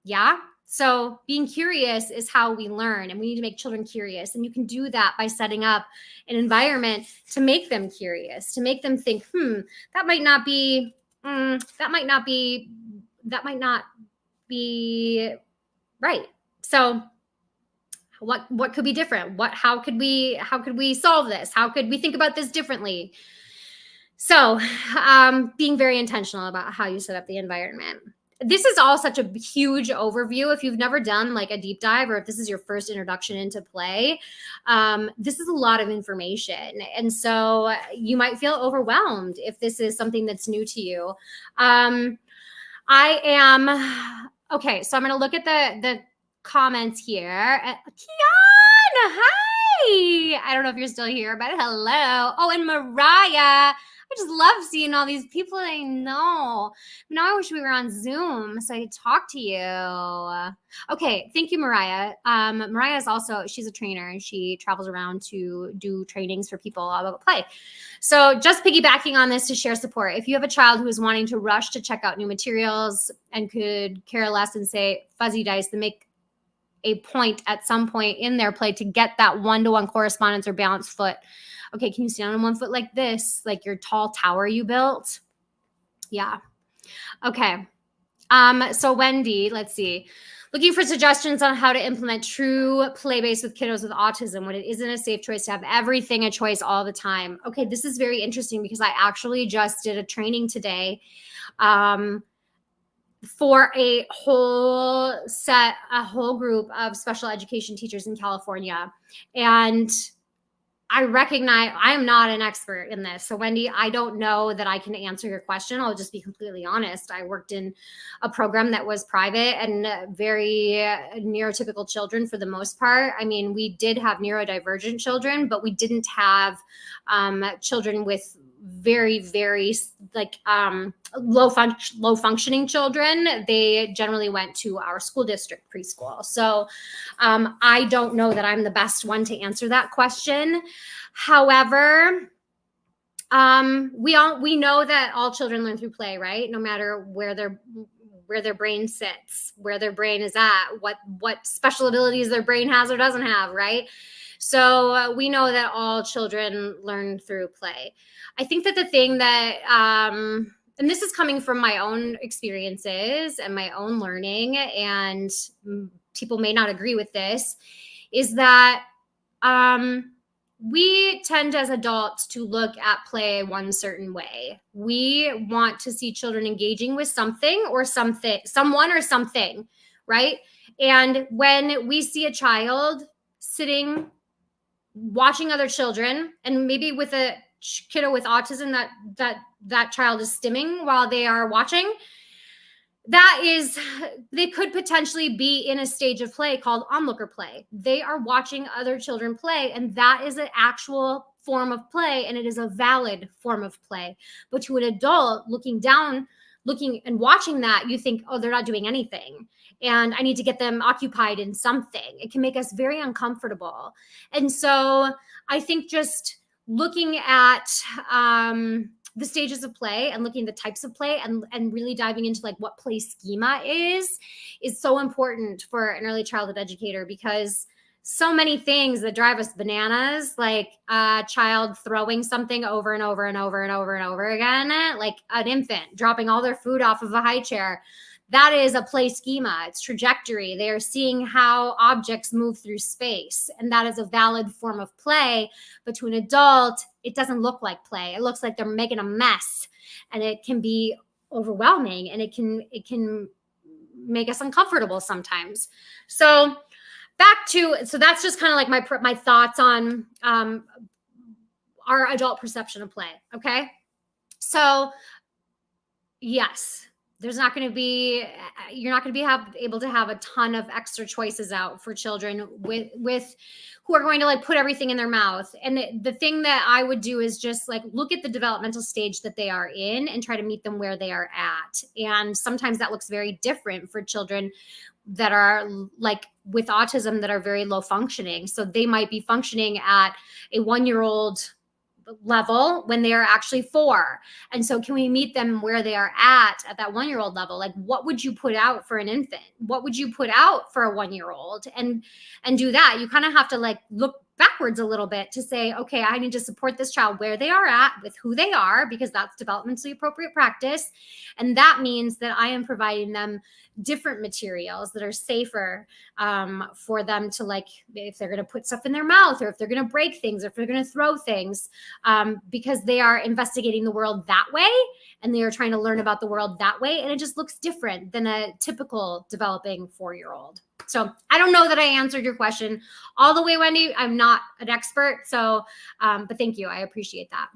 Yeah. So being curious is how we learn, and we need to make children curious. And you can do that by setting up an environment to make them curious, to make them think, that might not be right. So what could be different? How could we solve this? How could we think about this differently? So being very intentional about how you set up the environment. This is all such a huge overview. If you've never done like a deep dive, or if this is your first introduction into play, this is a lot of information. And so you might feel overwhelmed if this is something that's new to you. Okay, so I'm going to look at the comments here. Kian, hi. I don't know if you're still here, but hello. Oh, and Mariah. I just love seeing all these people I know. Now I wish we were on Zoom so I could talk to you. Okay, thank you, Mariah. Mariah is also, she's a trainer, and she travels around to do trainings for people about play. So just piggybacking on this to share support. If you have a child who is wanting to rush to check out new materials and could care less and say fuzzy dice, then make a point at some point in their play to get that 1-to-1 correspondence or balanced foot. Okay, can you stand on 1 foot like this, like your tall tower you built? Yeah. Okay. So Wendy, let's see. Looking for suggestions on how to implement true play base with kiddos with autism when it isn't a safe choice to have everything a choice all the time. Okay, this is very interesting because I actually just did a training today for a whole group of special education teachers in California. And I recognize I am not an expert in this. So Wendy, I don't know that I can answer your question. I'll just be completely honest. I worked in a program that was private and very neurotypical children for the most part. I mean, we did have neurodivergent children, but we didn't have children with very, very like low functioning children. They generally went to our school district preschool. So I don't know that I'm the best one to answer that question. However, we know that all children learn through play, right? No matter where their brain sits, where their brain is at, what special abilities their brain has or doesn't have, right? So we know that all children learn through play. I think that the thing that, and this is coming from my own experiences and my own learning, and people may not agree with this, is that we tend as adults to look at play one certain way. We want to see children engaging with something or someone or something, right? And when we see a child sitting, watching other children, and maybe with a kiddo with autism that child is stimming while they are watching, they could potentially be in a stage of play called onlooker play. They are watching other children play, and that is an actual form of play, and it is a valid form of play. But to an adult looking down looking and watching that, you think, oh, they're not doing anything, and I need to get them occupied in something. It can make us very uncomfortable. And so I think just looking at the stages of play and looking at the types of play and really diving into like what play schema is so important for an early childhood educator, because so many things that drive us bananas, like a child throwing something over and over and over and over and over again, like an infant dropping all their food off of a high chair. That is a play schema. It's trajectory. They are seeing how objects move through space, and that is a valid form of play. But to an adult, it doesn't look like play. It looks like they're making a mess, and it can be overwhelming, and it can make us uncomfortable sometimes. So that's just kind of like my thoughts on our adult perception of play. Okay. So yes, you're not going to be able to have a ton of extra choices out for children with who are going to like put everything in their mouth. And the thing that I would do is just like look at the developmental stage that they are in and try to meet them where they are at. And sometimes that looks very different for children that are like with autism that are very low functioning. So they might be functioning at a 1-year-old level when they are actually 4. And so can we meet them where they are at that 1-year-old level? Like, what would you put out for an infant? What would you put out for a 1-year-old? And do that. You kind of have to like look backwards a little bit to say, okay, I need to support this child where they are at with who they are, because that's developmentally appropriate practice. And that means that I am providing them different materials that are safer for them to, like, if they're going to put stuff in their mouth, or if they're going to break things, or if they're going to throw things, because they are investigating the world that way, and they are trying to learn about the world that way. And it just looks different than a typical developing 4-year-old. So I don't know that I answered your question all the way, Wendy. I'm not an expert. So, but thank you. I appreciate that.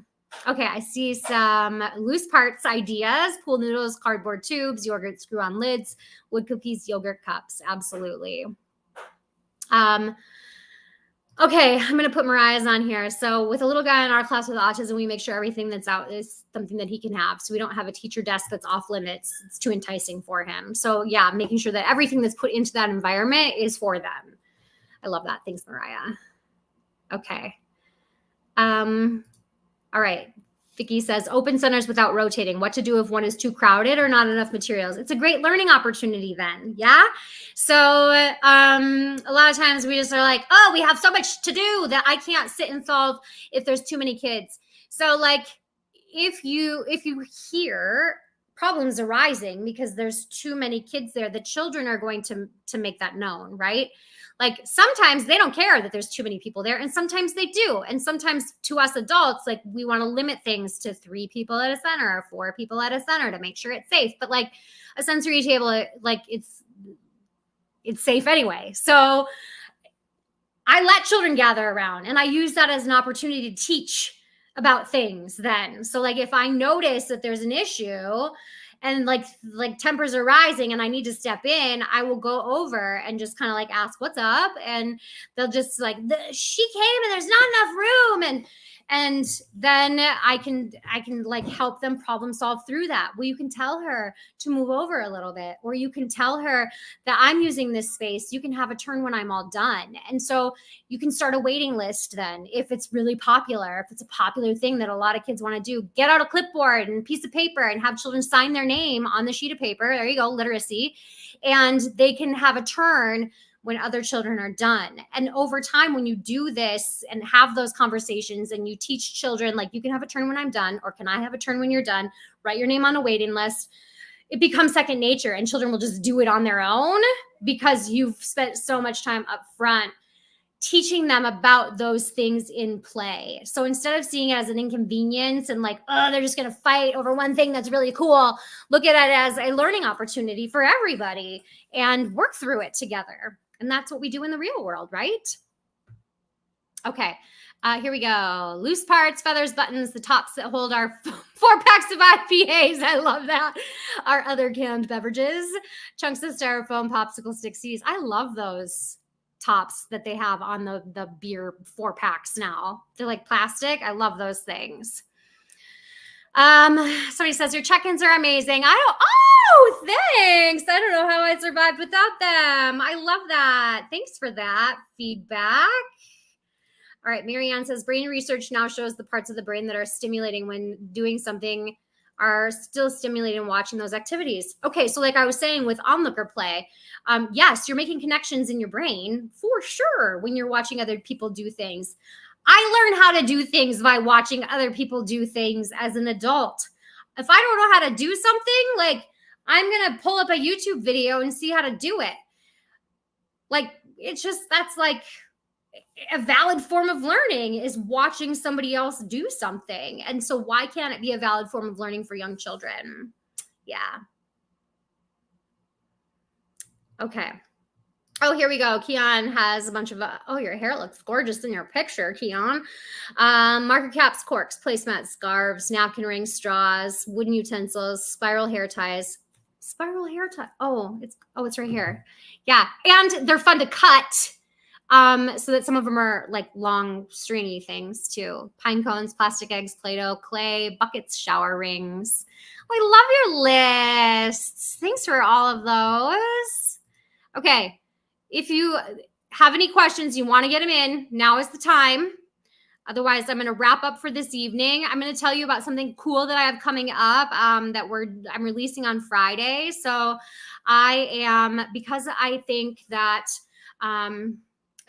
Okay, I see some loose parts ideas: pool noodles, cardboard tubes, yogurt screw-on lids, wood cookies, yogurt cups. Absolutely. Okay, I'm going to put Mariah's on here. So with a little guy in our class with autism, we make sure everything that's out is something that he can have. So we don't have a teacher desk that's off limits. It's too enticing for him. So yeah, making sure that everything that's put into that environment is for them. I love that. Thanks, Mariah. Okay. All right. Vicky says, open centers without rotating. What to do if one is too crowded or not enough materials? It's a great learning opportunity then. Yeah. So a lot of times we just are like, oh, we have so much to do that I can't sit and solve if there's too many kids. So like if you hear problems arising because there's too many kids there, the children are going to make that known, right? Like sometimes they don't care that there's too many people there, and sometimes they do. And sometimes to us adults, like we want to limit things to 3 people at a center or 4 people at a center to make sure it's safe. But like a sensory table, like it's safe anyway. So I let children gather around, and I use that as an opportunity to teach about things then. So like if I notice that there's an issue and like tempers are rising and I need to step in, I will go over and just kind of like ask what's up, and they'll just like, she came and there's not enough room, and then I can like help them problem solve through that. Well, you can tell her to move over a little bit, or you can tell her that I'm using this space. You can have a turn when I'm all done. And so you can start a waiting list then if it's really popular, if it's a popular thing that a lot of kids want to do. Get out a clipboard and a piece of paper and have children sign their name on the sheet of paper. There you go, literacy. And they can have a turn when other children are done. And over time, when you do this and have those conversations and you teach children, like, you can have a turn when I'm done, or can I have a turn when you're done? Write your name on a waiting list. It becomes second nature, and children will just do it on their own because you've spent so much time up front teaching them about those things in play. So instead of seeing it as an inconvenience and like, oh, they're just going to fight over one thing that's really cool, look at it as a learning opportunity for everybody and work through it together. And that's what we do in the real world, right? Okay, here we go. Loose parts, feathers, buttons, the tops that hold our 4 packs of IPAs. I love that. Our other canned beverages, chunks of styrofoam, popsicle sticksies. I love those tops that they have on the beer 4 packs now. They're like plastic. I love those things. Somebody says your check-ins are amazing. Oh, thanks. I don't know how I survived without them. I love that. Thanks for that feedback. All right, Marianne says brain research now shows the parts of the brain that are stimulating when doing something are still stimulating watching those activities. Okay, so like I was saying with onlooker play, yes, you're making connections in your brain for sure when you're watching other people do things. I learned how to do things by watching other people do things as an adult. If I don't know how to do something, like I'm going to pull up a YouTube video and see how to do it. Like it's just, that's like a valid form of learning is watching somebody else do something. And so why can't it be a valid form of learning for young children? Yeah. Okay. Oh, here we go. Keon has a bunch of, oh, your hair looks gorgeous in your picture, Keon. Marker caps, corks, placemats, scarves, napkin rings, straws, wooden utensils, spiral hair ties. Spiral hair tie. Oh, it's right here. Yeah. And they're fun to cut. So that some of them are like long stringy things too. Pine cones, plastic eggs, Play-Doh, clay, buckets, shower rings. Oh, I love your lists. Thanks for all of those. Okay. If you have any questions, you want to get them in, now is the time. Otherwise, I'm going to wrap up for this evening. I'm going to tell you about something cool that I have coming up I'm releasing on Friday. So because I think that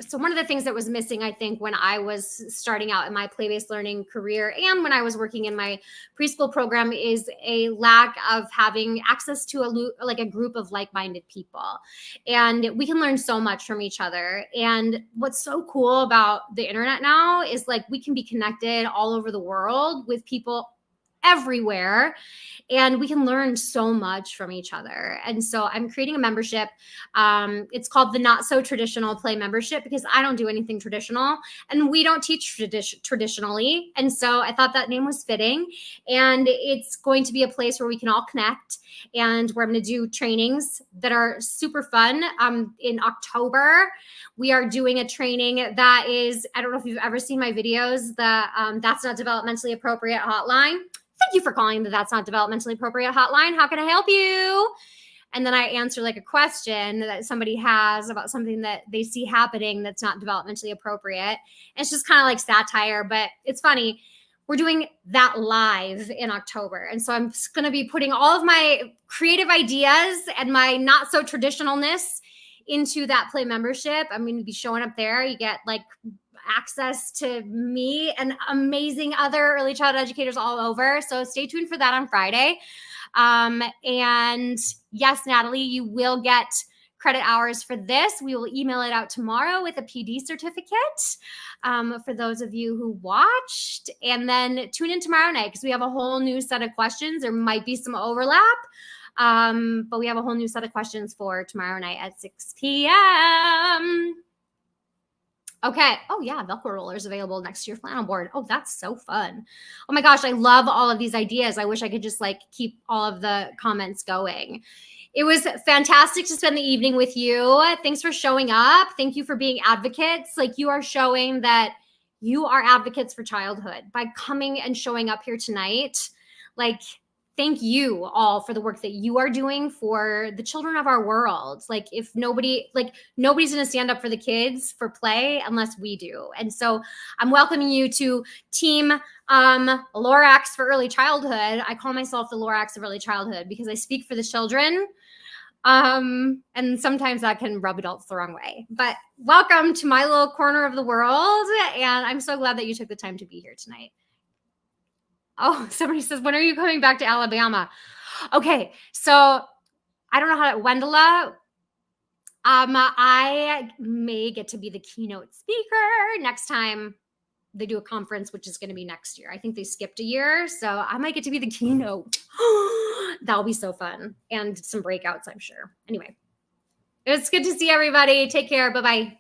so one of the things that was missing, I think, when I was starting out in my play-based learning career and when I was working in my preschool program is a lack of having access to a group of like-minded people. And we can learn so much from each other. And what's so cool about the internet now is like we can be connected all over the world with people everywhere, and we can learn so much from each other. And so I'm creating a membership. It's called the Not So Traditional Play Membership because I don't do anything traditional and we don't teach traditionally. And so I thought that name was fitting, and it's going to be a place where we can all connect, and we're going to do trainings that are super fun. In October, we are doing a training that is, I don't know if you've ever seen my videos, the That's Not Developmentally Appropriate hotline. Thank you for calling the That's Not Developmentally Appropriate hotline. How can I help you? And then I answer like a question that somebody has about something that they see happening that's not developmentally appropriate. And it's just kind of like satire, but it's funny. We're doing that live in October. And so I'm going to be putting all of my creative ideas and my not so traditionalness into that play membership. I'm going to be showing up there. You get like access to me and amazing other early childhood educators all over. So stay tuned for that on Friday. And yes, Natalie, you will get credit hours for this. We will email it out tomorrow with a PD certificate for those of you who watched. And then tune in tomorrow night because we have a whole new set of questions. There might be some overlap, but we have a whole new set of questions for tomorrow night at 6 p.m. Okay. Oh yeah, Velcro rollers available next to your flannel board. Oh, that's so fun. Oh my gosh, I love all of these ideas. I wish I could just like keep all of the comments going. It was fantastic to spend the evening with you. Thanks for showing up. Thank you for being advocates. Like you are showing that you are advocates for childhood by coming and showing up here tonight. Like, thank you all for the work that you are doing for the children of our world. Like nobody's going to stand up for the kids for play unless we do. And so I'm welcoming you to team Lorax for early childhood. I call myself the Lorax of early childhood because I speak for the children. And sometimes that can rub adults the wrong way, but welcome to my little corner of the world. And I'm so glad that you took the time to be here tonight. Oh, somebody says, when are you coming back to Alabama? Okay, so I don't know how to, Wendela, I may get to be the keynote speaker next time they do a conference, which is going to be next year. I think they skipped a year, so I might get to be the keynote. That'll be so fun. And some breakouts, I'm sure. Anyway, it was good to see everybody. Take care. Bye-bye.